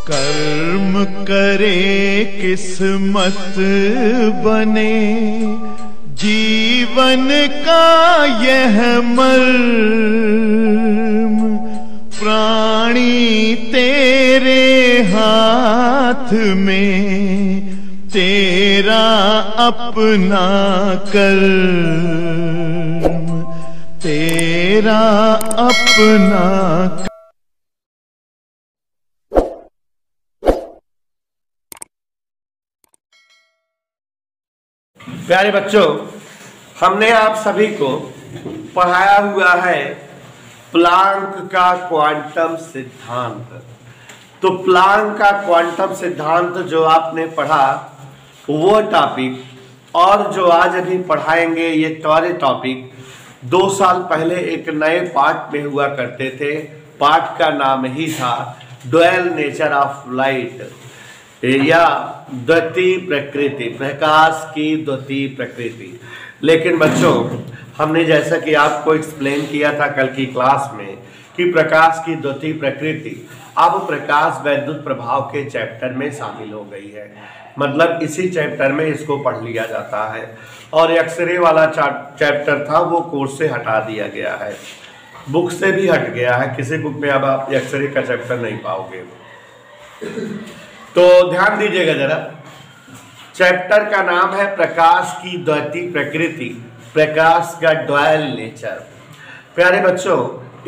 कर्म करे किस्मत बने, जीवन का यह मर्म, प्राणी तेरे हाथ में, तेरा अपना कर्म, तेरा अपना। प्यारे बच्चों, हमने आप सभी को पढ़ाया हुआ है प्लांक का क्वांटम सिद्धांत। तो प्लांक का क्वांटम सिद्धांत जो आपने पढ़ा वो टॉपिक और जो आज अभी पढ़ाएंगे ये सारे टॉपिक 2 साल पहले एक नए पाठ में हुआ करते थे। पाठ का नाम ही था ड्वेल नेचर ऑफ लाइट या द्वितीय प्रकृति, प्रकाश की द्वितीय प्रकृति। लेकिन बच्चों, हमने जैसा कि आपको एक्सप्लेन किया था कल की क्लास में कि प्रकाश की द्वितीय प्रकृति अब प्रकाश वैद्युत प्रभाव के चैप्टर में शामिल हो गई है। मतलब इसी चैप्टर में इसको पढ़ लिया जाता है और एक्सरे वाला चैप्टर था वो कोर्स से हटा दिया गया है, बुक से भी हट गया है। किसी बुक में अब आप एक्सरे का चैप्टर नहीं पाओगे। तो ध्यान दीजिएगा जरा, चैप्टर का नाम है प्रकाश की द्वितीय प्रकृति, प्रकाश का ड्वेल नेचर। प्यारे बच्चों,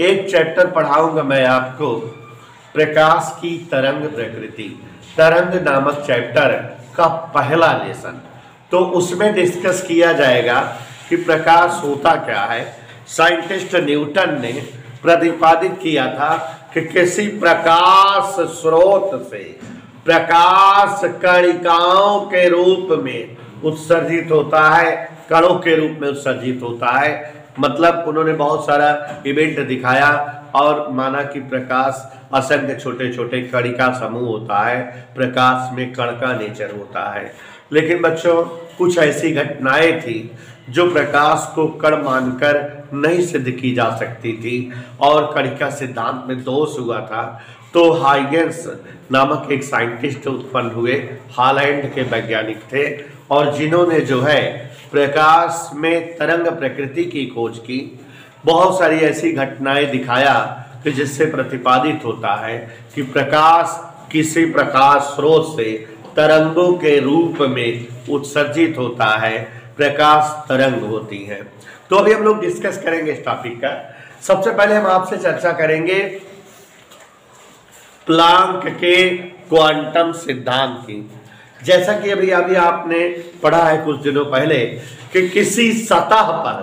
एक चैप्टर पढ़ाऊंगा मैं आपको प्रकाश की तरंग प्रकृति, तरंग नामक चैप्टर का पहला लेसन। तो उसमें डिस्कस किया जाएगा कि प्रकाश होता क्या है। साइंटिस्ट न्यूटन ने प्रतिपादित किया था कि किसी प्रकाश स्रोत से प्रकाश कणिकाओं के रूप में उत्सर्जित होता है, कणों के रूप में उत्सर्जित होता है। मतलब उन्होंने बहुत सारा इवेंट दिखाया और माना कि प्रकाश असंख्य छोटे छोटे कणिका समूह होता है, प्रकाश में कण का नेचर होता है। लेकिन बच्चों, कुछ ऐसी घटनाएं थी जो प्रकाश को कण मानकर नहीं सिद्ध की जा सकती थी और कणिका सिद्धांत में दोष हुआ था। तो हाइगेंस नामक एक साइंटिस्ट उत्पन्न हुए, हॉलैंड के वैज्ञानिक थे, और जिन्होंने जो है प्रकाश में तरंग प्रकृति की खोज की। बहुत सारी ऐसी घटनाएं दिखाया कि जिससे प्रतिपादित होता है कि प्रकाश किसी प्रकाश स्रोत से तरंगों के रूप में उत्सर्जित होता है, प्रकाश तरंग होती है। तो अभी हम लोग डिस्कस करेंगे इस टॉपिक का। सबसे पहले हम आपसे चर्चा करेंगे प्लांक के क्वांटम सिद्धांत की। जैसा कि अभी आपने पढ़ा है कुछ दिनों पहले कि किसी सतह पर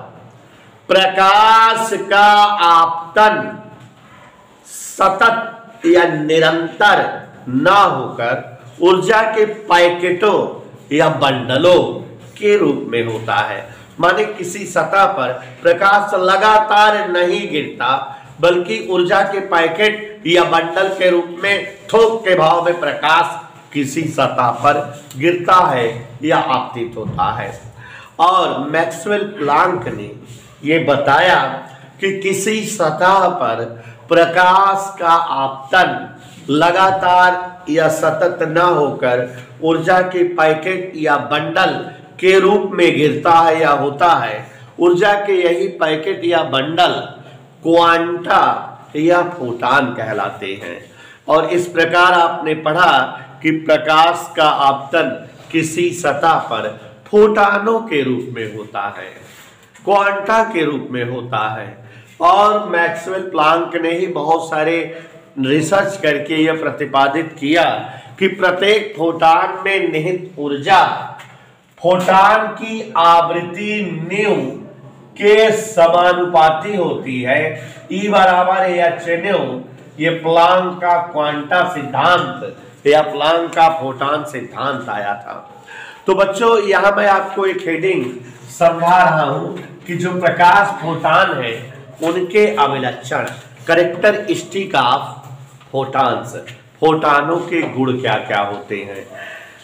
प्रकाश का आपतन सतत या निरंतर ना होकर ऊर्जा के पैकेटों या बंडलों के रूप में होता है। माने किसी सतह पर प्रकाश लगातार नहीं गिरता, बल्कि ऊर्जा के पैकेट या बंडल के रूप में थोक के भाव में प्रकाश किसी सतह पर गिरता है या आपतित होता है। और मैक्सवेल प्लांक ने यह बताया कि किसी सतह पर प्रकाश का आपतन लगातार या सतत न होकर ऊर्जा के पैकेट या बंडल के रूप में गिरता है या होता है। ऊर्जा के यही पैकेट या बंडल क्वांटा या फोटान कहलाते हैं। और इस प्रकार आपने पढ़ा कि प्रकाश का आपतन किसी सतह पर फोटानों के रूप में होता है, क्वांटा के रूप में होता है। और मैक्सवेल प्लांक ने ही बहुत सारे रिसर्च करके यह प्रतिपादित किया कि प्रत्येक फोटान में निहित ऊर्जा फोटान की आवृत्ति न्यू के समानुपाती होती है। E बराबर एच न्यू, ये प्लांक का क्वांटा सिद्धांत या प्लांक का फोटान सिद्धांत आया था। तो बच्चों, यहां मैं आपको एक हेडिंग समझा रहा हूं कि जो प्रकाश फोटान है उनके अभिलक्षण, कैरेक्टरिस्टिक ऑफ फोटान्स, फोटानों के गुण क्या क्या होते हैं।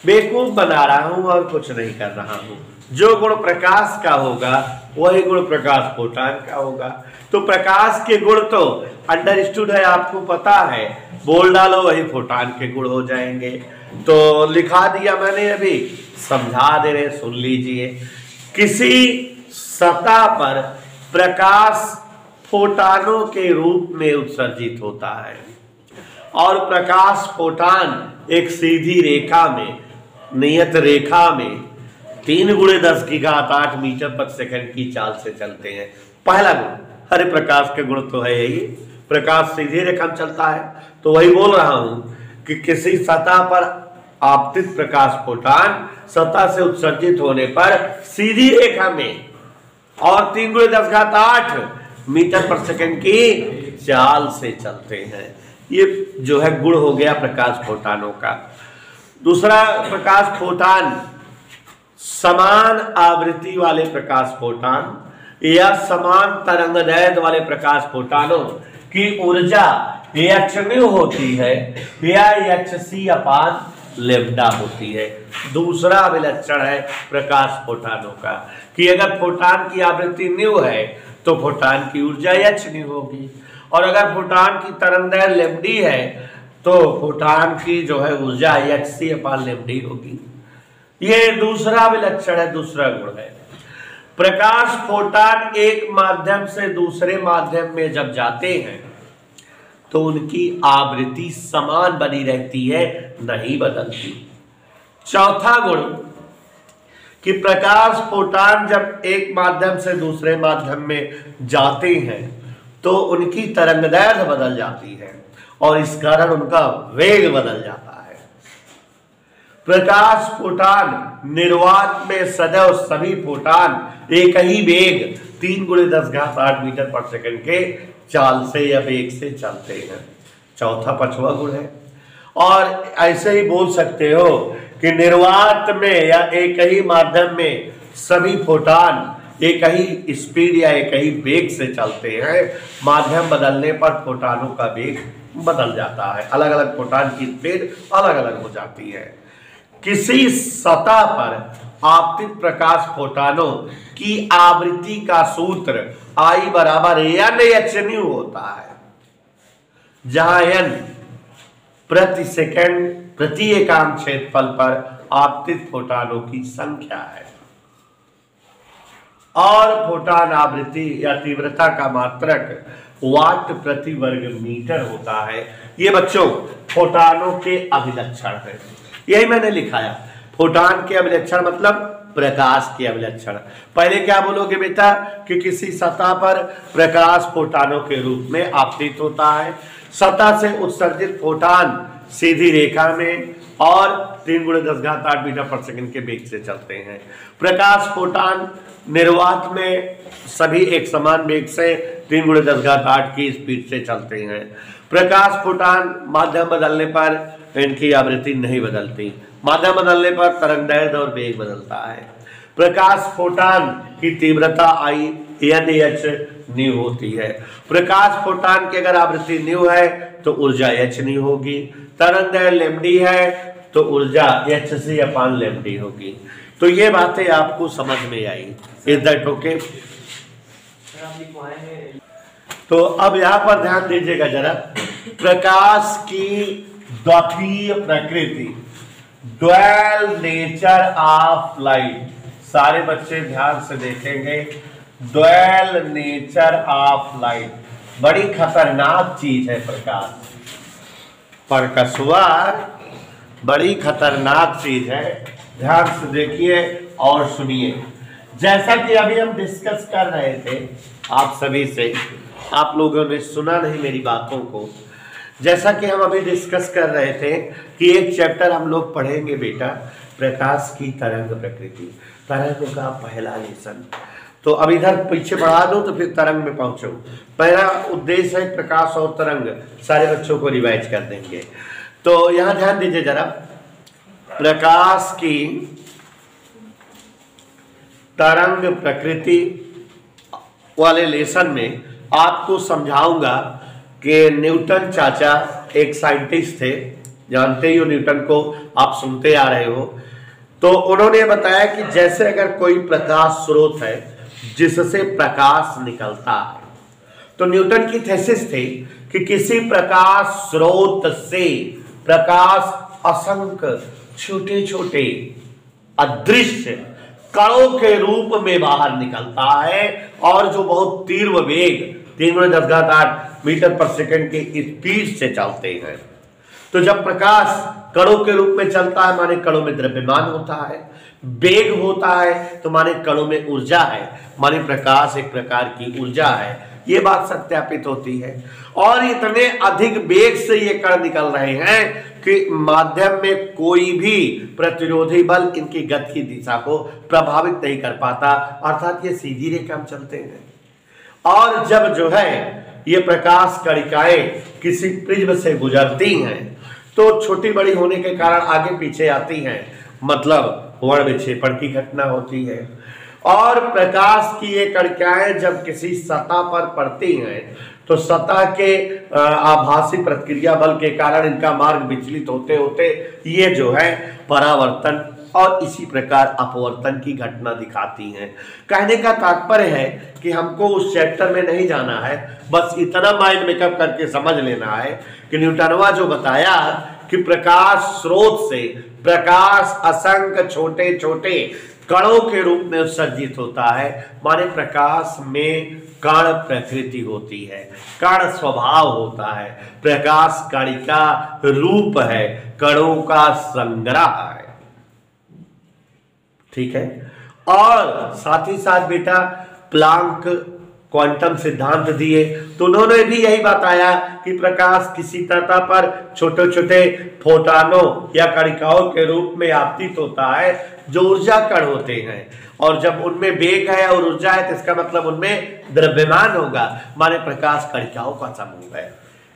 बेवकूफ बना रहा हूं और कुछ नहीं कर रहा हूं। जो गुण प्रकाश का होगा वही गुण प्रकाश फोटान का होगा। तो प्रकाश के गुण तो अंडरस्टूड है, आपको पता है। बोल डालो वही फोटान के गुण हो जाएंगे। तो लिखा दिया मैंने, अभी समझा दे रहे, सुन लीजिए। किसी सतह पर प्रकाश फोटानों के रूप में उत्सर्जित होता है और प्रकाश फोटान एक सीधी रेखा में, नियत रेखा में 3 × 10⁸ मीटर पर सेकंड की चाल से चलते हैं। पहला गुण, हरे प्रकाश के गुण तो है यही, प्रकाश सीधी रेखा में चलता है। तो वही बोल रहा हूं कि किसी सतह पर आपतित प्रकाश फोटान सतह से उत्सर्जित होने पर सीधी रेखा में और 3 × 10⁸ मीटर पर सेकंड की चाल से चलते हैं। ये जो है गुण हो गया प्रकाश फोटानों का। दूसरा, प्रकाश फोटान समान आवृत्ति वाले प्रकाश फोटान या समान तरंगदैर्घ्य वाले प्रकाश फोटानों की ऊर्जा hν होती है या hc/λ होती है। दूसरा विलक्षण है प्रकाश फोटानों का कि अगर फोटान की आवृत्ति ν है तो फोटान की ऊर्जा hν होगी, और अगर फोटान की तरंगदैर्घ्य λ है तो फोटान की जो है ऊर्जा hc/λ होगी। ये दूसरा विलक्षण है, दूसरा गुण है। प्रकाश फोटान एक माध्यम से दूसरे माध्यम में जब जाते हैं तो उनकी आवृत्ति समान बनी रहती है, नहीं बदलती। चौथा गुण कि प्रकाश फोटान जब एक माध्यम से दूसरे माध्यम में जाते हैं तो उनकी तरंगदैर्घ्य बदल जाती है और इस कारण उनका वेग बदल जाता है। प्रकाश फोटान निर्वात में सदैव सभी फोटान एक ही वेग 3 × 10⁸ मीटर पर सेकंड के चाल से या वेग से चलते हैं। चौथा 5वां गुण है। और ऐसे ही बोल सकते हो कि निर्वात में या एक ही माध्यम में सभी फोटान एक ही स्पीड या एक ही वेग से चलते हैं। माध्यम बदलने पर फोटानों का वेग बदल जाता है, अलग अलग फोटान की स्पीड अलग अलग हो जाती है। किसी सतह पर आपतित प्रकाश फोटानों की आवृत्ति का सूत्र I = nhν होता है, जहां n प्रति सेकंड प्रति एकांक क्षेत्रफल पर आपतित फोटानों की संख्या है और फोटान आवृत्ति या तीव्रता का मात्रक वाट प्रति वर्ग मीटर होता है। ये बच्चों फोटानों के अभिलक्षण है, यही मैंने लिखाया। फोटान के अभिलक्षण मतलब प्रकाश के अभिलक्षण। पहले क्या बोलोगे बेटा कि किसी सतह पर प्रकाश फोटानों के रूप में आपतित होता है। सतह से उत्सर्जित फोटान सीधी रेखा में और 3 × 10⁸ मीटर पर सेकंड के वेग से चलते हैं। प्रकाश फोटान निर्वात में सभी एक समान वेग से 3 × 10⁸ की स्पीड से चलते हैं। प्रकाश फोटान माध्यम बदलने पर इनकी आवृत्ति नहीं बदलती, माध्यम बदलने पर तरंगदैर्घ्य और वेग बदलता है। प्रकाश फोटान की तीव्रता nhν होती है। प्रकाश फोटान की अगर आवृत्ति ν है तो ऊर्जा hν होगी, तरंगदैर्घ्य λ है तो ऊर्जा hc/λ होगी। तो ये बातें आपको समझ में आई। Is that okay? तो अब यहां पर ध्यान दीजिएगा जरा, प्रकाश की द्वितीय प्रकृति, ड्वेल नेचर ऑफ लाइट। सारे बच्चे ध्यान से देखेंगे, ड्वेल नेचर ऑफ लाइट बड़ी खतरनाक चीज है। प्रकाश परकसुआ बड़ी खतरनाक चीज है, ध्यान से देखिए और सुनिए। जैसा कि अभी हम डिस्कस कर रहे थे आप सभी से, आप लोगों ने सुना नहीं मेरी बातों को। जैसा कि हम अभी डिस्कस कर रहे थे कि एक चैप्टर हम लोग पढ़ेंगे बेटा, प्रकाश की तरंग प्रकृति, तरंग का पहला लेसन। तो अब इधर पीछे बढ़ा दो तो फिर तरंग में पहुंचो। पहला उद्देश्य है प्रकाश और तरंग, सारे बच्चों को रिवाइज कर देंगे। तो यहां ध्यान दीजिए जरा, प्रकाश की तरंग प्रकृति वाले लेसन में आपको समझाऊंगा कि न्यूटन चाचा एक साइंटिस्ट थे, जानते ही हो न्यूटन को, आप सुनते आ रहे हो। तो उन्होंने बताया कि जैसे अगर कोई प्रकाश स्रोत है जिससे प्रकाश निकलता है, तो न्यूटन की थीसिस थी कि किसी प्रकाश स्रोत से प्रकाश असंख्य छोटे छोटे अदृश्य कणों के रूप में बाहर निकलता है और जो बहुत तीव्र वेग 3.10 मीटर पर सेकंड के स्पीड से चलते हैं। तो जब प्रकाश कणों के रूप में चलता है माने कणों में द्रव्यमान होता है, वेग होता है तो माने कणों में ऊर्जा है, माने प्रकाश एक प्रकार की ऊर्जा है। ये बात सत्यापित होती है और इतने अधिक वेग से ये कण निकल रहे हैं कि माध्यम में कोई भी प्रतिरोधी बल इनकी गति की दिशा को प्रभावित नहीं कर पाता, अर्थात ये सीधी रेखा में चलते हैं। और जब जो है ये प्रकाश कणिकाएं किसी प्रिज्म से गुजरती हैं तो छोटी बड़ी होने के कारण आगे पीछे आती हैं, मतलब वर्ण विक्षेपण की घटना होती है। और प्रकाश की ये कणिकाएं जब किसी सतह पर पड़ती हैं तो सतह के आभासी प्रतिक्रिया बल के कारण इनका मार्ग विचलित होते होते ये जो है परावर्तन और इसी प्रकार अपवर्तन की घटना दिखाती हैं। कहने का तात्पर्य है कि हमको उस चैप्टर में नहीं जाना है, बस इतना माइंड मेकअप करके समझ लेना है कि न्यूटनवा जो बताया कि प्रकाश स्रोत से प्रकाश असंख्य छोटे छोटे कणों के रूप में उत्सर्जित होता है, माने प्रकाश में कण प्रकृति होती है, कण स्वभाव होता है, प्रकाश कणिका रूप है, कणों का संग्रह है। ठीक है। और साथ ही साथ बेटा प्लांक क्वांटम सिद्धांत दिए तो उन्होंने भी यही बताया कि प्रकाश किसी सतह पर छोटे छोटे फोटानों या कणिकाओं के रूप में आपतित होता है जो ऊर्जा कण होते हैं, और जब उनमें वेग है और ऊर्जा है तो इसका मतलब उनमें द्रव्यमान होगा, माने प्रकाश कणिकाओं का समूह है।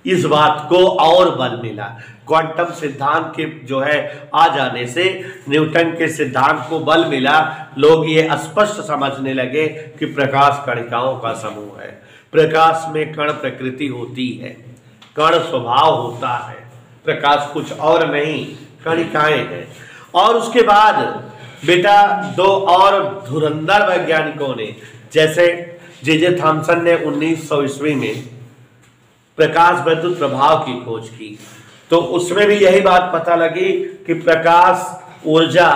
इस बात को और बल मिला क्वांटम सिद्धांत के जो है आ जाने से, न्यूटन के सिद्धांत को बल मिला, लोग ये स्पष्ट समझने लगे कि प्रकाश कणिकाओं का समूह है, प्रकाश में कण प्रकृति होती है, कण स्वभाव होता है, प्रकाश कुछ और नहीं कणिकाएं हैं। और उसके बाद बेटा दो और धुरंधर वैज्ञानिकों ने, जैसे जे थॉमसन ने 1900 ईस्वी में प्रकाश विद्युत प्रभाव की खोज की, तो उसमें भी यही बात पता लगी कि प्रकाश ऊर्जा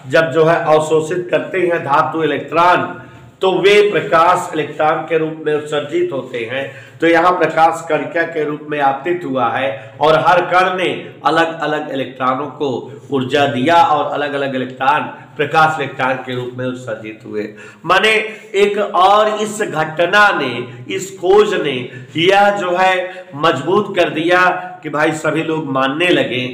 जब जो है अवशोषित करते हैं धातु इलेक्ट्रॉन तो वे प्रकाश इलेक्ट्रॉन के रूप में उत्सर्जित होते हैं। तो यहाँ प्रकाश कणिका के रूप में आपतित हुआ है और हर कण ने अलग अलग इलेक्ट्रॉनों को ऊर्जा दिया और अलग अलग इलेक्ट्रॉन प्रकाश इलेक्ट्रॉन के रूप में उत्सर्जित हुए। माने एक और इस घटना ने, इस खोज ने यह जो है मजबूत कर दिया कि भाई सभी लोग मानने लगे,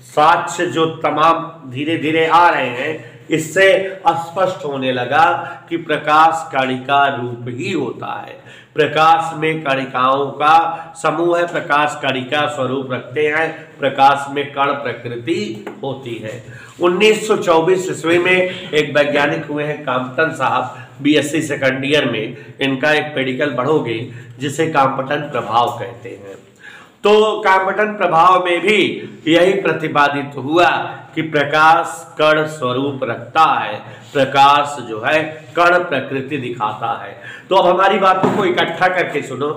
साक्ष्य जो तमाम धीरे धीरे आ रहे हैं इससे स्पष्ट होने लगा कि प्रकाश कणिका रूप ही होता है, प्रकाश में कणिकाओं का समूह है, प्रकाश कणिका स्वरूप रखते हैं, प्रकाश में कण प्रकृति होती है। 1924 ईस्वी में एक वैज्ञानिक हुए हैं कॉम्पटन साहब, बीएससी सेकंड ईयर में, इनका एक पेडिकल पढ़ोगे जिसे कॉम्पटन प्रभाव कहते हैं। तो कॉम्पटन प्रभाव में भी यही प्रतिपादित हुआ कि प्रकाश कण स्वरूप रखता है, प्रकाश जो है कण प्रकृति दिखाता है। तो अब हमारी बातों को इकट्ठा करके सुनो।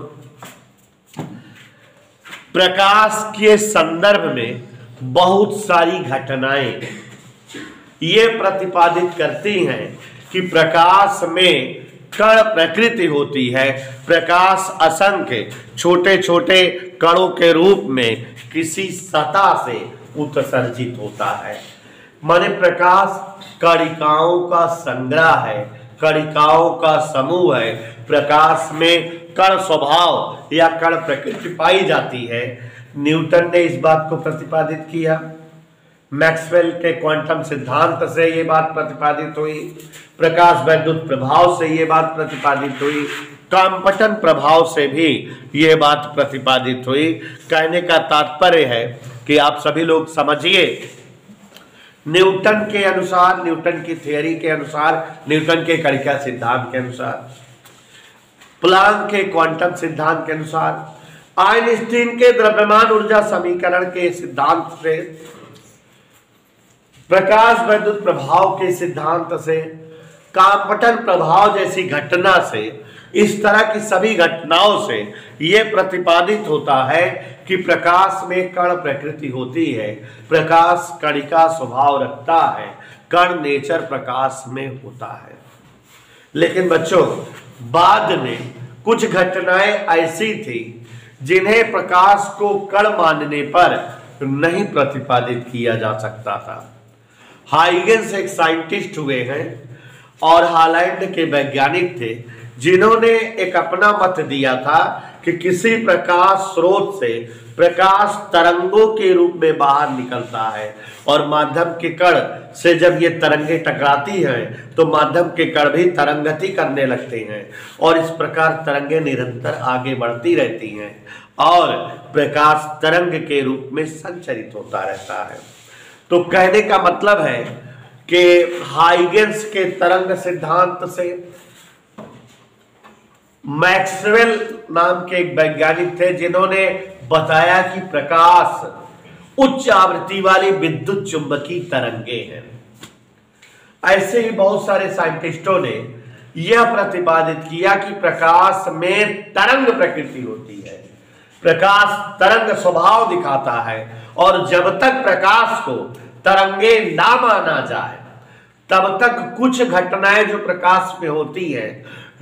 प्रकाश के संदर्भ में बहुत सारी घटनाएं ये प्रतिपादित करती हैं कि प्रकाश में कण प्रकृति होती है, प्रकाश असंख्य छोटे छोटे कणों के रूप में किसी सतह से उत्सर्जित होता है। माने प्रकाश कणिकाओं का संग्रह है, कणिकाओं का समूह है, प्रकाश में कण स्वभाव या कण प्रकृति पाई जाती है। न्यूटन ने इस बात को प्रतिपादित किया, मैक्सवेल के क्वांटम सिद्धांत से ये बात प्रतिपादित हुई, प्रकाश वैद्युत प्रभाव से ये बात प्रतिपादित हुई, कॉम्पटन प्रभाव से भी ये बात प्रतिपादित हुई। कहने का तात्पर्य है कि आप सभी लोग समझिए, न्यूटन के अनुसार, न्यूटन की थ्योरी के अनुसार, न्यूटन के कणिका सिद्धांत के अनुसार, प्लांक के क्वांटम सिद्धांत के अनुसार, आइंस्टीन के द्रव्यमान ऊर्जा समीकरण के सिद्धांत से, प्रकाश वैद्युत प्रभाव के सिद्धांत से, कॉम्पटन प्रभाव जैसी घटना से इस तरह की सभी घटनाओं से यह प्रतिपादित होता है कि प्रकाश में कण प्रकृति होती है, प्रकाश कणिका स्वभाव रखता है, कण नेचर प्रकाश में होता है। लेकिन बच्चों, बाद में कुछ घटनाएं ऐसी थी जिन्हें प्रकाश को कण मानने पर नहीं प्रतिपादित किया जा सकता था। हाइगेंस एक साइंटिस्ट हुए हैं और हॉलैंड के वैज्ञानिक थे जिन्होंने एक अपना मत दिया था कि किसी प्रकाश स्रोत से प्रकाश तरंगों के रूप में बाहर निकलता है और माध्यम के कण से जब ये तरंगे टकराती हैं तो माध्यम के कण भी तरंगति करने लगते हैं और इस प्रकार तरंगे निरंतर आगे बढ़ती रहती हैं और प्रकाश तरंग के रूप में संचरित होता रहता है। तो कहने का मतलब है कि हाइगेंस के तरंग सिद्धांत से मैक्सवेल नाम के एक वैज्ञानिक थे जिन्होंने बताया कि प्रकाश उच्च आवृत्ति वाली विद्युत चुंबकीय तरंगे हैं। ऐसे ही बहुत सारे साइंटिस्टों ने यह प्रतिपादित किया कि प्रकाश में तरंग प्रकृति होती है, प्रकाश तरंग स्वभाव दिखाता है और जब तक प्रकाश को तरंगे ना माना जाए तब तक कुछ घटनाएं जो प्रकाश में होती हैं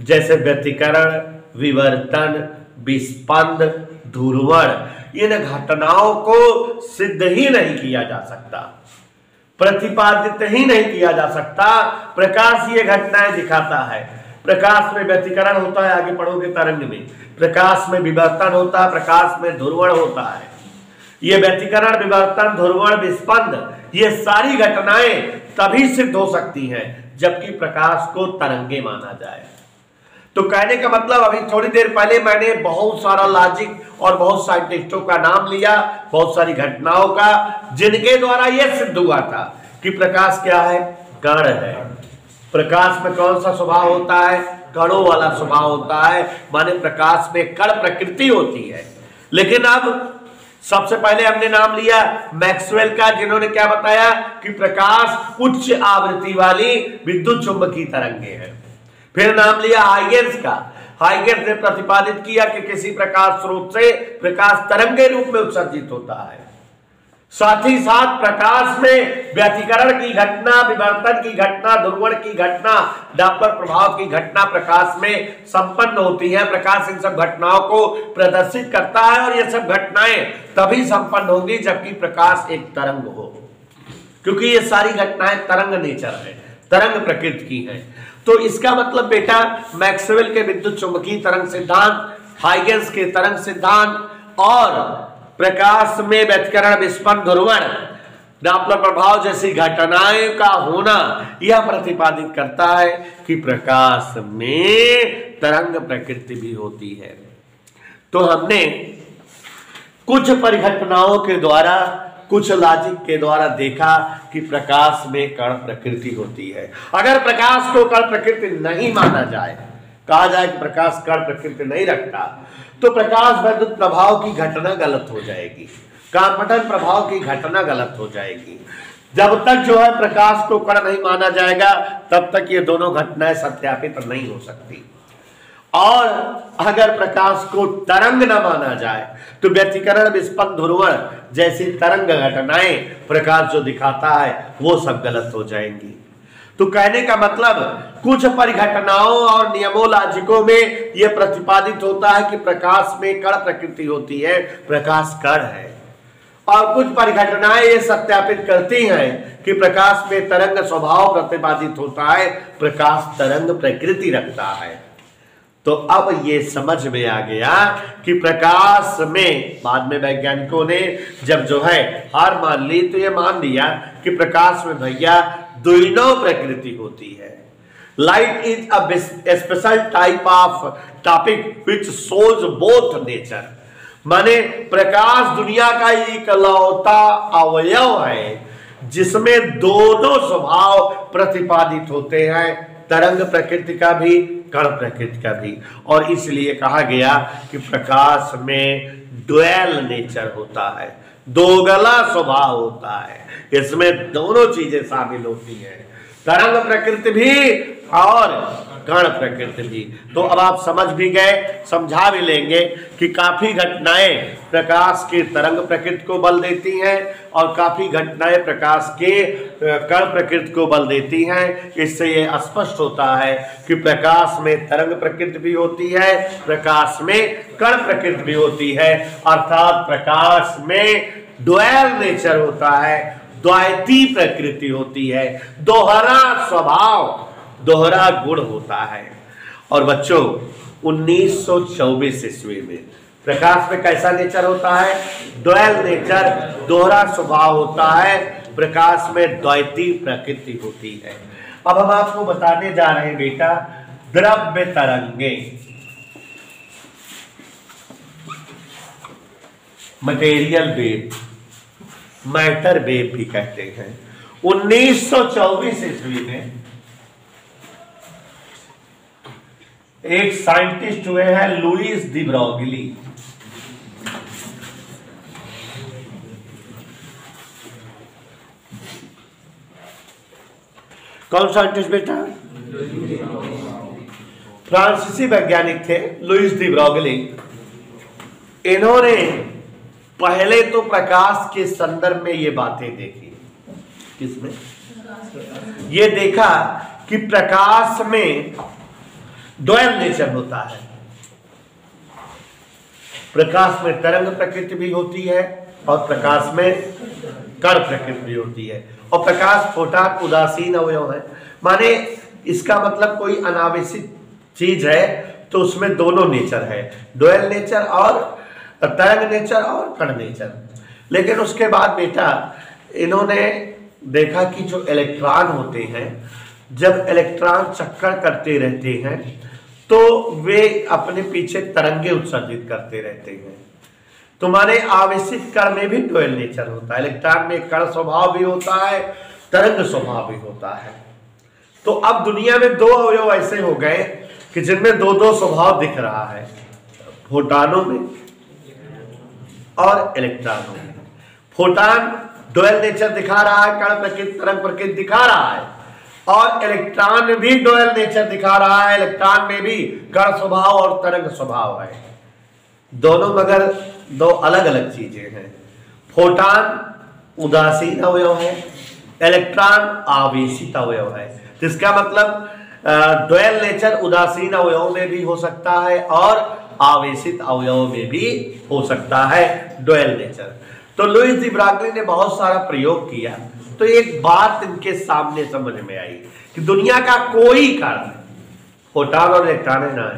जैसे व्यतिकरण, विवर्तन, विस्पंद, ध्रुवण, इन घटनाओं को सिद्ध ही नहीं किया जा सकता, प्रतिपादित ही नहीं किया जा सकता। प्रकाश ये घटनाएं दिखाता है। प्रकाश में व्यतिकरण होता है, आगे पढ़ोगे तरंग में। प्रकाश में विवर्तन होता है, प्रकाश में ध्रुवण होता है। ये व्यतिकरण, विवर्तन, ध्रुवण, विस्पंद, ये सारी घटनाएं तभी सिद्ध हो सकती हैं जबकि प्रकाश को तरंगे माना जाए। तो कहने का मतलब, अभी थोड़ी देर पहले मैंने बहुत सारा लॉजिक और बहुत साइंटिस्टों का नाम लिया, बहुत सारी घटनाओं का, जिनके द्वारा यह सिद्ध हुआ था कि प्रकाश क्या है, कण है। प्रकाश में कौन सा स्वभाव होता है, कणों वाला स्वभाव होता है, माने प्रकाश में कण प्रकृति होती है। लेकिन अब सबसे पहले हमने नाम लिया मैक्सवेल का, जिन्होंने क्या बताया कि प्रकाश उच्च आवृत्ति वाली विद्युत चुंबकीय तरंगे हैं। फिर नाम लिया हाइगेंस का। हाइगेंस ने प्रतिपादित किया कि किसी प्रकाश स्रोत से प्रकाश तरंग के रूप में उत्सर्जित होता है। साथ ही साथ प्रकाश में व्यतिकरण की घटना, विवर्तन की घटना, ध्रुवण की घटना, डॉपलर प्रभाव की घटना प्रकाश में संपन्न होती है। प्रकाश इन सब घटनाओं को प्रदर्शित करता है और ये सब घटनाएं तभी संपन्न होंगी जबकि प्रकाश एक तरंग हो, क्योंकि ये सारी घटनाएं तरंग नेचर है, तरंग प्रकृति की है। तो इसका मतलब बेटा, मैक्सवेल के विद्युत चुंबकीय तरंग सिद्धांत, हाइगेंस के तरंग सिद्धांत और प्रकाश में व्यतिकरण, विस्पंद, ध्रुवण, डॉपलर प्रभाव जैसी घटनाएं का होना यह प्रतिपादित करता है कि प्रकाश में तरंग प्रकृति भी होती है। तो हमने कुछ परिघटनाओं के द्वारा, कुछ लॉजिक के द्वारा देखा कि प्रकाश में कण प्रकृति होती है। अगर प्रकाश को कण प्रकृति नहीं माना जाए, कहा जाए कि प्रकाश कण प्रकृति नहीं रखता, तो प्रकाश विद्युत प्रभाव की घटना गलत हो जाएगी, कांपटन प्रभाव की घटना गलत हो जाएगी। जब तक जो है प्रकाश को कण नहीं माना जाएगा तब तक ये दोनों घटनाएं सत्यापित नहीं हो सकती। और अगर प्रकाश को तरंग न माना जाए तो व्यतिकरण, विस्पंद, ध्रुवण जैसी तरंग घटनाएं प्रकाश जो दिखाता है वो सब गलत हो जाएंगी। तो कहने का मतलब, कुछ परिघटनाओं और नियमों, लॉजिकों में यह प्रतिपादित होता है कि प्रकाश में कण प्रकृति होती है, प्रकाश कण है। और कुछ परिघटनाएं ये सत्यापित करती हैं कि प्रकाश में तरंग स्वभाव प्रतिपादित होता है, प्रकाश तरंग प्रकृति रखता है। तो अब ये समझ में आ गया कि प्रकाश में, बाद में वैज्ञानिकों ने जब जो है हार मान ली तो ये मान लिया कि प्रकाश में भैया दोनों प्रकृति होती है। Light is a special type of topic which shows both nature, माने प्रकाश दुनिया का इकलौता अवयव है जिसमें दोनों स्वभाव प्रतिपादित होते हैं, तरंग प्रकृति का भी, कण प्रकृति का भी। और इसलिए कहा गया कि प्रकाश में ड्वेल नेचर होता है, दोगला स्वभाव होता है, इसमें दोनों चीजें शामिल होती हैं, तरंग प्रकृति भी और कण प्रकृति भी। तो अब आप समझ भी गए, समझा भी लेंगे कि काफी घटनाएं प्रकाश के तरंग प्रकृति को बल देती हैं और काफी घटनाएं प्रकाश के कण प्रकृति को बल देती हैं। इससे ये स्पष्ट होता है कि प्रकाश में तरंग प्रकृति भी होती है, प्रकाश में कण प्रकृति भी होती है, अर्थात प्रकाश में ड्वेल नेचर होता है, द्वैती प्रकृति होती है, दोहरा स्वभाव, दोहरा गुण होता है। और बच्चों 1924 ईस्वी में प्रकाश में कैसा नेचर होता है? ड्वेल नेचर, दोहरा स्वभाव होता है, प्रकाश में द्वैती प्रकृति होती है। अब हम आपको बताने जा रहे हैं बेटा द्रव्य तरंगे, मटेरियल वेव, मैटर वेव भी कहते हैं। 1924 ईस्वी में एक साइंटिस्ट हुए हैं लुईस दी ब्रॉगली। कौन साइंटिस्ट बेटा? फ्रांसीसी वैज्ञानिक थे लुईस दी ब्रॉगली। इन्होंने पहले तो प्रकाश के संदर्भ में ये बातें देखी। किसमें? ये देखा कि प्रकाश में ड्वेल नेचर होता है, प्रकाश में तरंग प्रकृति भी होती है और प्रकाश में कण प्रकृति भी होती है, और प्रकाश फोटॉन उदासीन अवयव है। माने इसका मतलब कोई अनावश्यक चीज है तो उसमें दोनों नेचर है, ड्वेल नेचर और तरंग नेचर और कण नेचर। लेकिन उसके बाद बेटा इन्होंने देखा कि जो इलेक्ट्रॉन होते हैं, जब इलेक्ट्रॉन चक्कर करते रहते हैं तो वे अपने पीछे तरंगे उत्सर्जित करते रहते हैं। तो माने आवेशित कण में भी ड्वेल नेचर होता है, इलेक्ट्रॉन में कण स्वभाव भी होता है, तरंग स्वभाव भी होता है। तो अब दुनिया में दो अवयव ऐसे हो गए कि जिनमें दो दो स्वभाव दिख रहा है, फोटॉनों में और इलेक्ट्रॉनों में। फोटॉन ड्वेल नेचर दिखा रहा है, कण प्रकृति तरंग प्रकृति दिखा रहा है, और इलेक्ट्रॉन भी ड्वेल नेचर दिखा रहा है, इलेक्ट्रॉन में भी कण स्वभाव और तरंग स्वभाव है। दोनों मगर दो अलग अलग चीजें हैं। फोटॉन उदासीन अवयव है, इलेक्ट्रॉन आवेशित अवयव है। जिसका मतलब ड्वेल नेचर उदासीन अवयव में भी हो सकता है और आवेशित अवयव में भी हो सकता है ड्वेल नेचर। तो लुईस दी ब्रॉगली ने बहुत सारा प्रयोग किया, तो एक बात इनके सामने समझ में आई कि दुनिया का कोई कण, फोटॉन और इलेक्ट्रॉन है ना,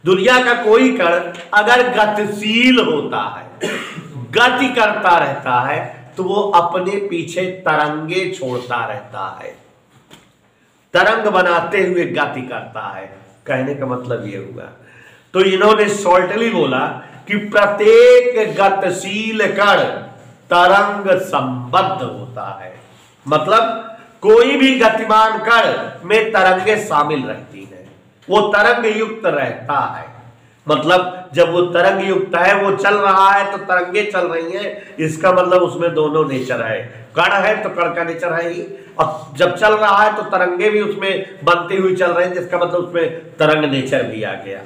दुनिया का कोई कण अगर गतिशील होता है, गति करता रहता है, तो वो अपने पीछे तरंगे छोड़ता रहता है, तरंग बनाते हुए गति करता है। कहने का मतलब ये हुआ। तो इन्होंने शॉर्टली बोला कि प्रत्येक गतिशील कण तरंग संबद्ध होता है। मतलब कोई भी गतिमान कण में तरंगे शामिल रहती हैं, वो तरंग युक्त रहता है। मतलब जब वो तरंग युक्त है, वो चल रहा है तो तरंगे चल रही हैं, इसका मतलब उसमें दोनों नेचर है। कण है तो कण का नेचर है ही, और जब चल रहा है तो तरंगे भी उसमें बनती हुई चल रही हैं, जिसका मतलब उसमें तरंग नेचर भी आ गया।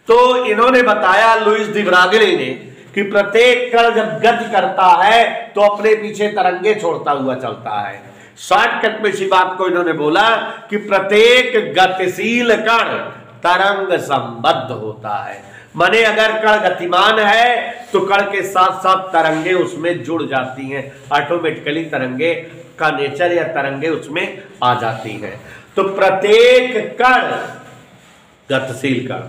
तो इन्होंने बताया लुईस दी ब्रॉगली ने कि प्रत्येक कण जब गति करता है तो अपने पीछे तरंगे छोड़ता हुआ चलता है। शॉर्टकट में इसी बात को इन्होंने बोला कि प्रत्येक गतिशील कण तरंग संबद्ध होता है। माने अगर कण गतिमान है तो कण के साथ साथ तरंगे उसमें जुड़ जाती हैं, ऑटोमेटिकली तरंगे का नेचर या तरंगे उसमें आ जाती हैं। तो प्रत्येक कण गतिशील कण,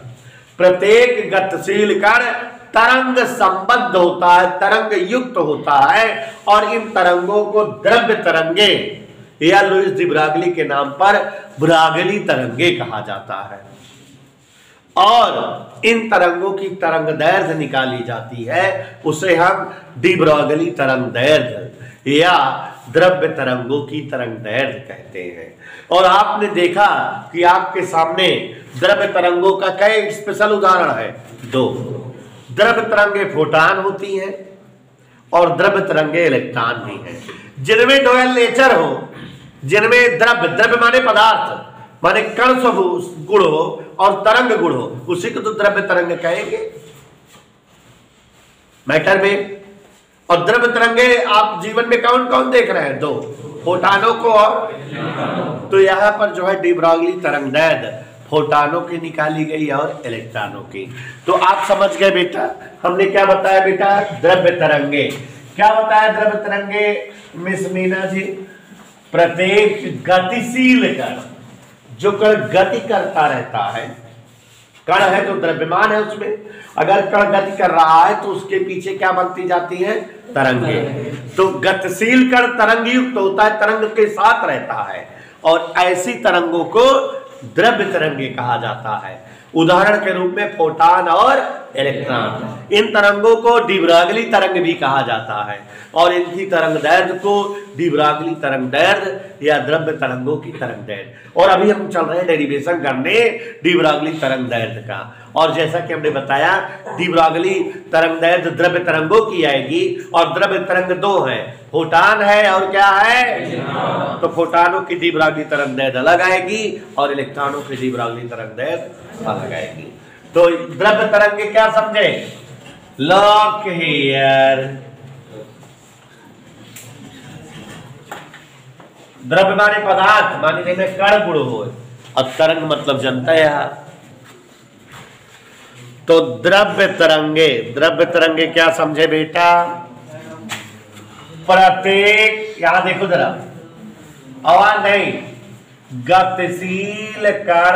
प्रत्येक गतिशील कण तरंग संबद्ध होता है, तरंग युक्त होता है, और इन तरंगों को द्रव्य तरंगे या लुईस दी ब्रॉगली के नाम पर ब्रॉगली तरंगे कहा जाता है। और इन तरंगों की तरंग दैर्घ्य निकाली जाती है, उसे हम डी ब्रॉगली तरंग दैर्घ्य या द्रव्य तरंगों की तरंग दैर्घ्य कहते हैं। और आपने देखा कि आपके सामने द्रव्य तरंगों का कई स्पेशल उदाहरण है, दो। द्रव्य तरंगे फोटॉन होती हैं और द्रव्य तरंगे इलेक्ट्रॉन भी हैं, जिनमें ड्वेल नेचर हो, जिनमें द्रव्य, द्रव्य माने पदार्थ, माने कण स्वरूप गुण हो और तरंग गुण हो, उसी को तो द्रव्य तरंग कहेंगे मैटर में। और द्रव्य तरंगे आप जीवन में कौन कौन देख रहे हैं? दो, फोटानों को और, तो यहां पर जो है डी ब्रॉगली तरंगदैर्घ्य फोटानों की निकाली गई और इलेक्ट्रॉनों की। तो आप समझ गए बेटा, हमने क्या बताया बेटा? द्रव्य तरंगे। क्या बताया द्रव्य तरंगे मिस मीना जी? प्रत्येक गतिशील कण, जो कण गति करता रहता है, कण है तो द्रव्यमान है उसमें, अगर कण गति कर रहा है तो उसके पीछे क्या बनती जाती है? तरंगे। तो गतिशील कण तरंग युक्त होता है, तरंग के साथ रहता है, और ऐसी तरंगों को द्रव्य तरंगे कहा जाता है। उदाहरण के रूप में फोटान और इलेक्ट्रॉन, इन तरंगों को डी ब्रॉगली तरंग भी कहा जाता है, और इनकी तरंगदैर्घ्य को डी ब्रॉगली तरंगदैर्घ्य या द्रव्य तरंगों की तरंगदैर्घ्य। और अभी हम चल रहे हैं डेरिवेशन करने डी ब्रॉगली तरंगदैर्घ्य का, और जैसा कि हमने बताया डी ब्रॉगली तरंगदैर्घ्य द्रव्य तरंगों की आएगी, और द्रव्य तरंग दो है, फोटान है और क्या है? तो फोटानों की डी ब्रॉगली तरंगदैर्घ्य अलग आएगी और इलेक्ट्रॉनों की डी ब्रॉगली तरंगदैर्घ्य अलग आएगी। तो द्रव्य तरंग क्या समझे? लॉक हेयर, द्रव्य माने पदार्थ, माने में कण गुण हो, और तरंग मतलब जनता है। तो द्रव्य तरंगे क्या समझे बेटा? प्रत्येक, यहां देखो जरा, आवाज नहीं, गतिशील कण,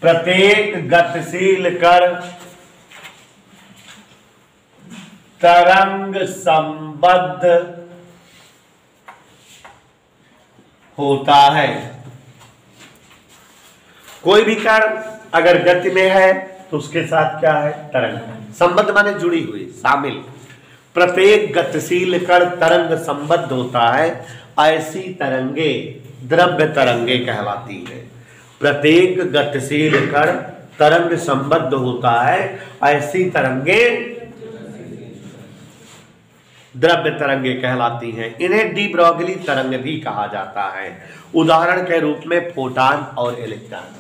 प्रत्येक गतिशील कण तरंग संबद्ध होता है। कोई भी कण अगर गति में है तो उसके साथ क्या है? तरंग। संबद्ध माने जुड़ी हुई, शामिल। प्रत्येक गतिशील कण तरंग संबद्ध होता है, ऐसी तरंगे द्रव्य तरंगे कहलाती है। प्रत्येक गतिशील कण तरंग संबद्ध होता है, ऐसी तरंगे द्रव्य तरंगे कहलाती हैं। इन्हें डी ब्रॉगली तरंग भी कहा जाता है। उदाहरण के रूप में फोटान और इलेक्ट्रॉन।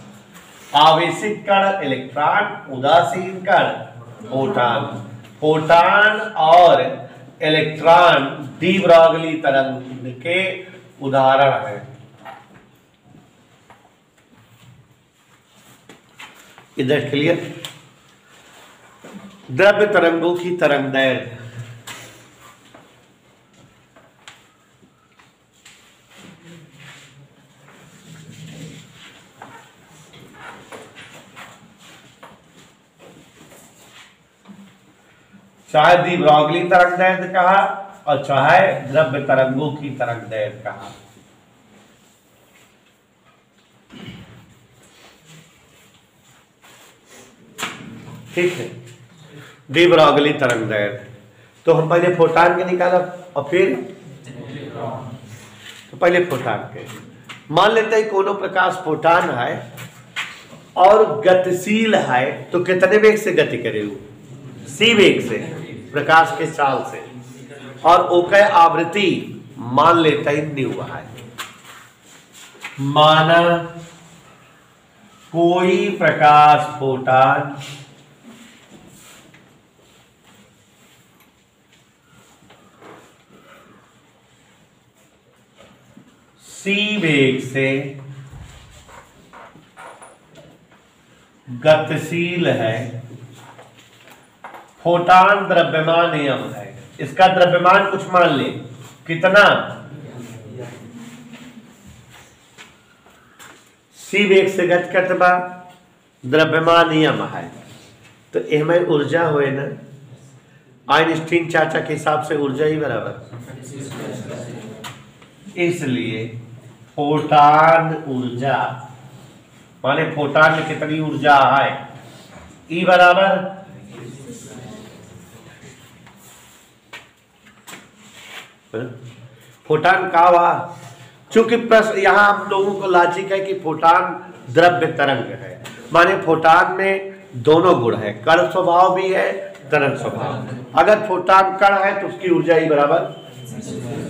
आवेशित कण इलेक्ट्रॉन, उदासीन कण फोटान। फोटान और इलेक्ट्रॉन डी ब्रॉगली तरंग के उदाहरण हैं। इधर क्लियर? द्रव्य तरंगों की तरंगदैर्घ्य, चाहे डी ब्रॉगली तरंगदैर्घ्य कहा और चाहे द्रव्य तरंगों की तरंगदैर्घ्य कहा। ठीक है, डी ब्रॉगली तरंगदैर्घ्य। तो हम पहले फोटान के निकाला और फिर तो पहले फोटान के मान लेते हैं कोनो प्रकाश फोटान है और गतिशील है, तो कितने वेग से गति करे? सी वेग से, प्रकाश के चाल से, और ओके आवृत्ति मान लेते हैं न्यू है। माना कोई प्रकाश फोटान सी वेग से गतिशील है, फोटान द्रव्यमान नियम है, इसका द्रव्यमान कुछ मान ले, कितना? सी वेग से गति करता द्रव्यमान नियम है, तो इसमें ऊर्जा हुए ना, आइंस्टीन चाचा के हिसाब से ऊर्जा ही बराबर, इसलिए फोटान ऊर्जा माने फोटान में कितनी ऊर्जा है? ई बराबर फोटान का हुआ। चूंकि प्रश्न यहाँ हम लोगों को लॉजिक है कि फोटान द्रव्य तरंग है, माने फोटान में दोनों गुण है, कण स्वभाव भी है, तरंग स्वभाव। अगर फोटान कण है तो उसकी ऊर्जा ही बराबर,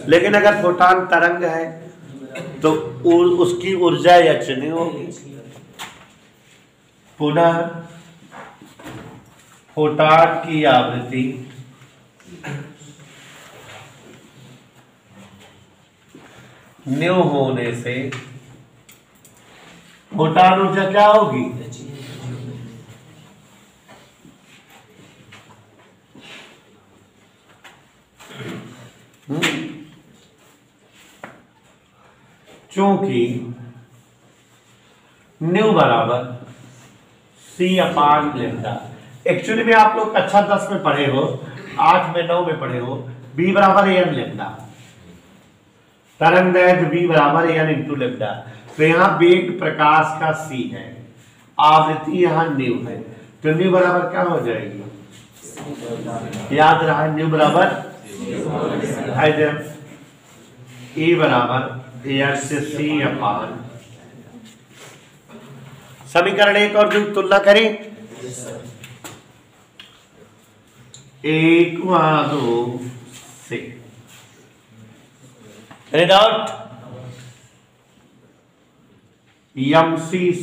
लेकिन अगर फोटान तरंग है तो उसकी ऊर्जा h न्यू होगी। पुनः फोटॉन की आवृत्ति न्यू होने से फोटॉन ऊर्जा क्या होगी? चूंकि न्यू बराबर C/λ। एक्चुअली में आप लोग अच्छा 10 में पढ़े हो, 8 में 9 में पढ़े हो, B बराबर n λ, तरंग दैर्घ्य B बराबर n इंटू लेम्डा। तो यहाँ वेग प्रकाश का C है, आवृत्ति यहाँ न्यू है, तो न्यू बराबर क्या हो जाएगी? याद रहा न्यू बराबर E बराबर h/c/। समीकरण 1 और 2 तुलना करें। 1 2 से रिडॉट mc²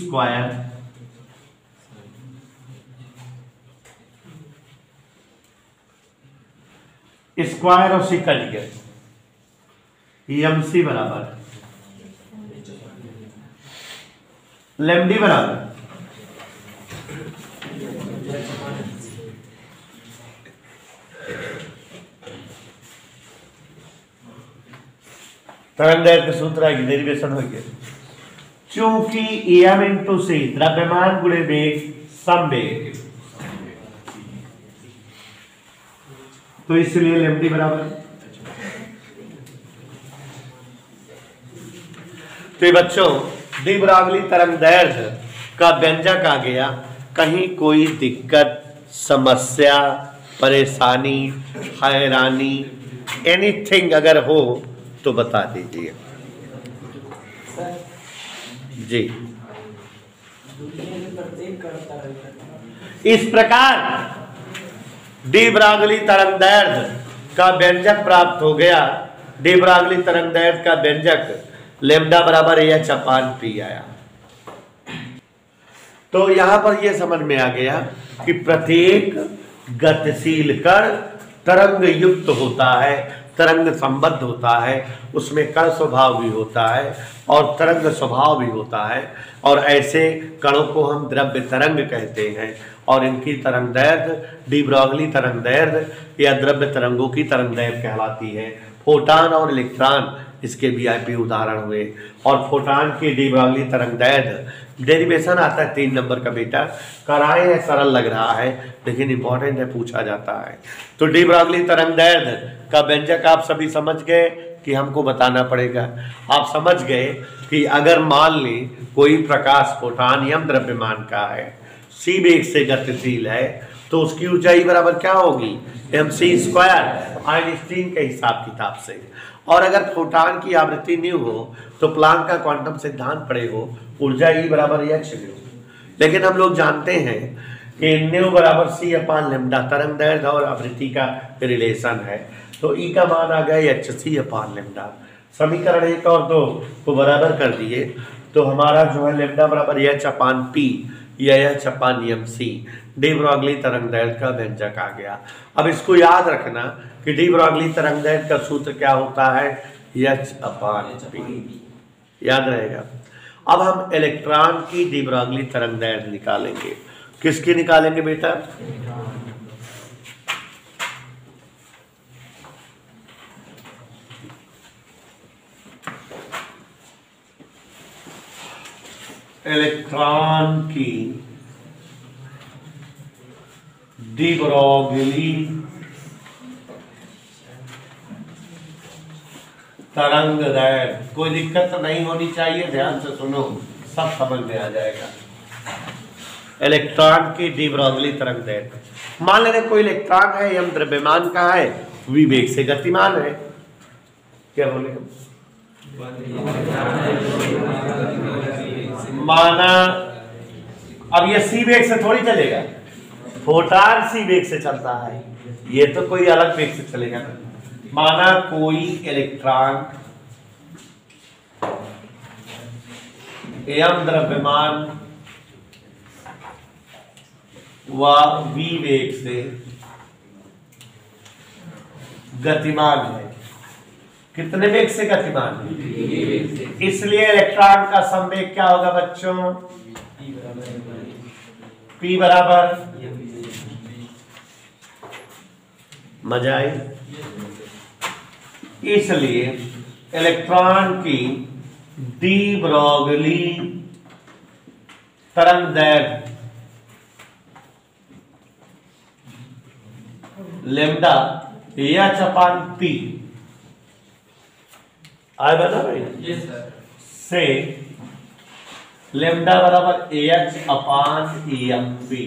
स्क्वायर और सी कट गया, mc बराबर लेमडी बराबर तरंग दैर्घ्य का सूत्र आएगी, डेरिवेशन हो गया। चूंकि एम इंटू सी द्रव्यमान गुणे वेग समवेग, तो इसलिए लेमडी बराबर। तो बच्चों डी ब्रॉगली तरंग दैर्घ्य का व्यंजक आ गया। कहीं कोई दिक्कत, समस्या, परेशानी, हैरानी, एनीथिंग अगर हो तो बता दीजिए जी। इस प्रकार डी ब्रॉगली तरंग दैर्घ्य का व्यंजक प्राप्त हो गया। डी ब्रॉगली तरंग दैर्घ्य का व्यंजक लेम्डा बराबर h/p आया। तो यहां पर यह समझ में आ गया कि प्रत्येक गतिशील कण तरंग युक्त होता है, तरंग संबद्ध होता है, उसमें कण स्वभाव भी होता है और तरंग स्वभाव भी होता है, और ऐसे कणों को हम द्रव्य तरंग कहते हैं और इनकी तरंग दैर्घ्य डी ब्रॉगली तरंग दैर्घ्य या द्रव्य तरंगों की तरंग दैर्घ्य कहलाती है। फोटान और इलेक्ट्रॉन इसके वीआईपी उदाहरण हुए। और फोटान की डी ब्रॉगली तरंग दैर्घ्य डेरिवेशन आता है 3 नंबर का, बेटा कराए है, सरल लग रहा है लेकिन इंपॉर्टेंट है, पूछा जाता है। तो डी ब्रॉगली तरंग दैर्घ्य का व्यंजक आप सभी समझ गए कि हमको बताना पड़ेगा। आप समझ गए कि अगर मान लें कोई प्रकाश फोटान यम द्रव्यमान का है, सी वेग से गतिशील है, तो उसकी ऊंचाई बराबर क्या होगी? mc² आइंस्टीन के हिसाब किताब से। और अगर फोटान की आवृत्ति न्यू हो तो प्लांक का क्वांटम सिद्धांत पढ़े हो, ऊर्जा E बराबर h न्यू। लेकिन हम लोग जानते हैं कि न्यू बराबर C/λ तरंग दैर्घ्य और आवृत्ति का रिलेशन है, तो E का मान आ गया hc/λ। समीकरण 1 और 2 को बराबर कर दिए तो हमारा जो है लेम्डा बराबर h/p या h/mc डी ब्रॉगली तरंग दैर्घ्य का व्यंजक आ गया। अब इसको याद रखना कि डी ब्रॉगली तरंग दैर्घ्य का सूत्र क्या होता है? h/p, याद रहेगा। अब हम इलेक्ट्रॉन की डी ब्रॉगली तरंग दैर्घ्य निकालेंगे। किसकी निकालेंगे बेटा? इलेक्ट्रॉन की डी ब्रॉगली तरंग दैर्घ्य। कोई दिक्कत तो नहीं होनी चाहिए, ध्यान से सुनो, सब समझ में आ जाएगा। इलेक्ट्रॉन की डी ब्रॉगली तरंग दैर्घ्य, मान लेते कोई इलेक्ट्रॉन है, यम द्रव्यमान का है, वी वेग से गतिमान है। क्या बोले? माना अब ये सी वेग से थोड़ी चलेगा, फोटान सी वेग से चलता है, ये तो कोई अलग वेग से चलेगा ना। माना कोई इलेक्ट्रॉन एम द्रव्यमान व v वेग से गतिमान है। कितने वेग से गतिमान है? इसलिए इलेक्ट्रॉन का संवेग क्या होगा बच्चों? P बराबर, मजा आई? इसलिए इलेक्ट्रॉन की डी ब्रॉगली तरंगदैर्घ्य लेम्डा एच अपान पी आए बता भाई? Yes sir. से लेम्डा बराबर एच अपान एम पी,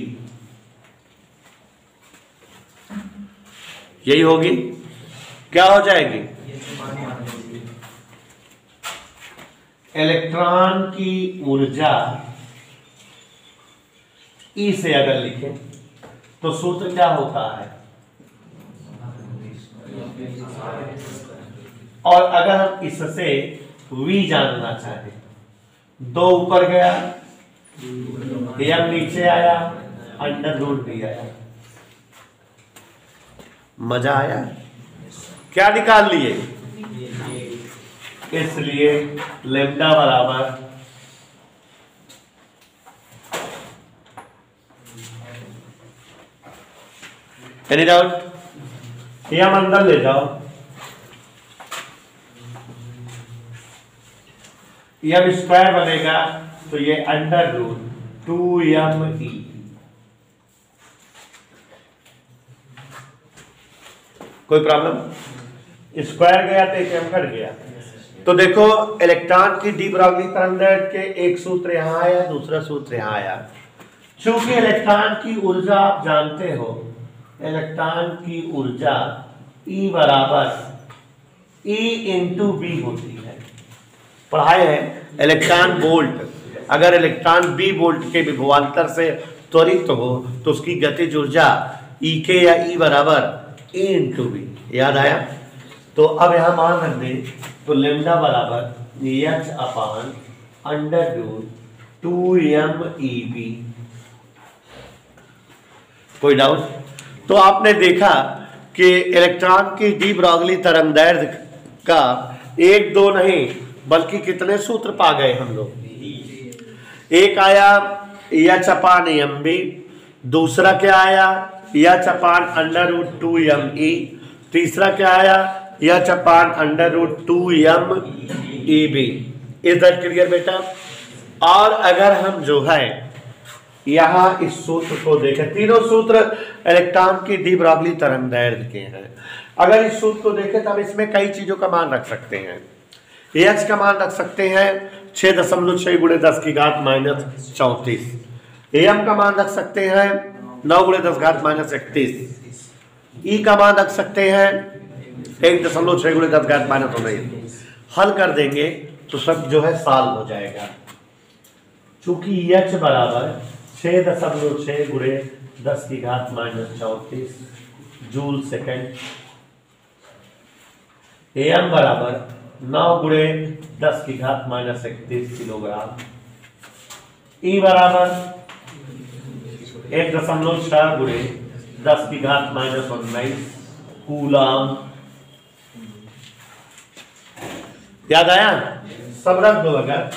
यही होगी। क्या हो जाएगी? इलेक्ट्रॉन की ऊर्जा ई से अगर लिखें तो सूत्र क्या होता है? और अगर हम इससे v जानना चाहें, दो ऊपर गया, m नीचे आया, अंडर रूट भी आया। मजा आया? क्या निकाल लिए? इसलिए लेम्डा बराबर एनी डाउट? हम अंदर ले जाओ, एम स्क्वायर बनेगा तो ये अंडर रूट 2m e। कोई प्रॉब्लम? स्क्वायर गया तो एक m कट गया। तो देखो इलेक्ट्रॉन की डी ब्रॉगली तरंगदैर्घ्य के एक सूत्र यहां आया, दूसरा सूत्र यहां आया। चूंकि इलेक्ट्रॉन की ऊर्जा आप जानते हो, इलेक्ट्रॉन की ऊर्जा E बराबर E इंटू बी होती है। पढ़ाए हैं इलेक्ट्रॉन वोल्ट। अगर इलेक्ट्रॉन बी वोल्ट के विभवांतर से त्वरित हो तो उसकी गतिज ऊर्जा E के या E बराबर E इंटू बी। याद आया? तो अब यहां मान रख दें तो लेम्डा बराबर h upon under root 2m EB। कोई डाउट? तो आपने देखा कि इलेक्ट्रॉन की डी ब्रॉगली तरंगदैर्घ्य का एक दो नहीं बल्कि कितने सूत्र पा गए हम लोग? एक आया एच अपान एम बी, दूसरा क्या आया h upon under root 2m E, तीसरा क्या आया h upon under root 2m EB। Is that clear बेटा? और अगर हम जो है यहां इस सूत्र को देखें, तीनों सूत्र इलेक्ट्रॉन की डी ब्रॉगली तरंगदैर्घ्य के हैं। अगर इस सूत्र को देखें तो हम इसमें कई चीजों का मान रख सकते हैं। एच का मान रख सकते हैं 6.6 गुणे 10 की घात माइनस 34। एम का मान रख सकते हैं 9 गुणे 10 घात माइनस 31। ई का मान रख सकते हैं 1.6 गुणे 10 घात माइनस 19। हल कर देंगे तो सब जो है सॉल्व हो जाएगा। चूंकि एच बराबर 6.6 गुणे 10 की घात माइनस 34 जूल सेकेंड, एम बराबर 9 गुणे 10 की घात माइनस 31 किलोग्राम, ई बराबर 1.6 गुणे 10 की घात माइनस 19 कूलम। याद आया? सब रख दो अगर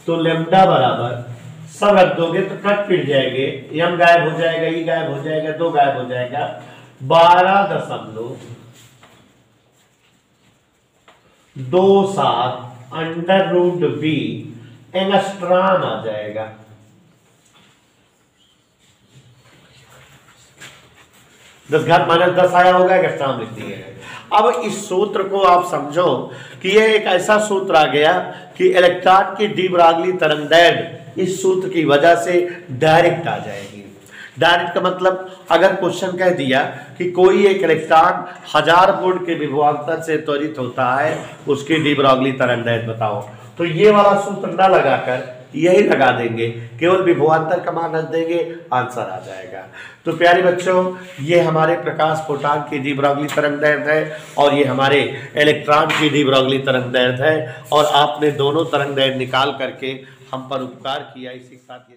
तो लेम्डा बराबर सब रख दोगे तो कट पिट जाएंगे, एम गायब हो जाएगा, ई गायब हो जाएगा, 2 गायब हो जाएगा, 12.27 अंडर रूट बी एंगस्ट्रॉम आ जाएगा। दस घात माइनस 10 आया होगा, एंगस्ट्रॉम लिख दिए। अब इस सूत्र को आप समझो कि यह एक ऐसा सूत्र आ गया कि इलेक्ट्रॉन की डी ब्रॉगली तरंगदैर्घ्य इस सूत्र की वजह से डायरेक्ट आ जाएगी। डायरेक्ट का मतलब अगर क्वेश्चन कह दिया कि कोई एक इलेक्ट्रॉन 1000 वोल्ट के विभवांतर से त्वरित होता है, उसकी डी ब्रॉगली तरंगदैर्घ्य बताओ, तो ये वाला सूत्र न लगाकर यही लगा देंगे, केवल विभवांतर का मान रख देंगे, आंसर आ जाएगा। तो प्यारे बच्चों, ये हमारे प्रकाश फोटॉन की डी ब्रॉगली तरंग दैर्ध्य है और ये हमारे इलेक्ट्रॉन की डी ब्रॉगली तरंग दैर्ध्य है, और आपने दोनों तरंग दैर्ध्य निकाल करके हम पर उपकार किया। इसी के साथ ये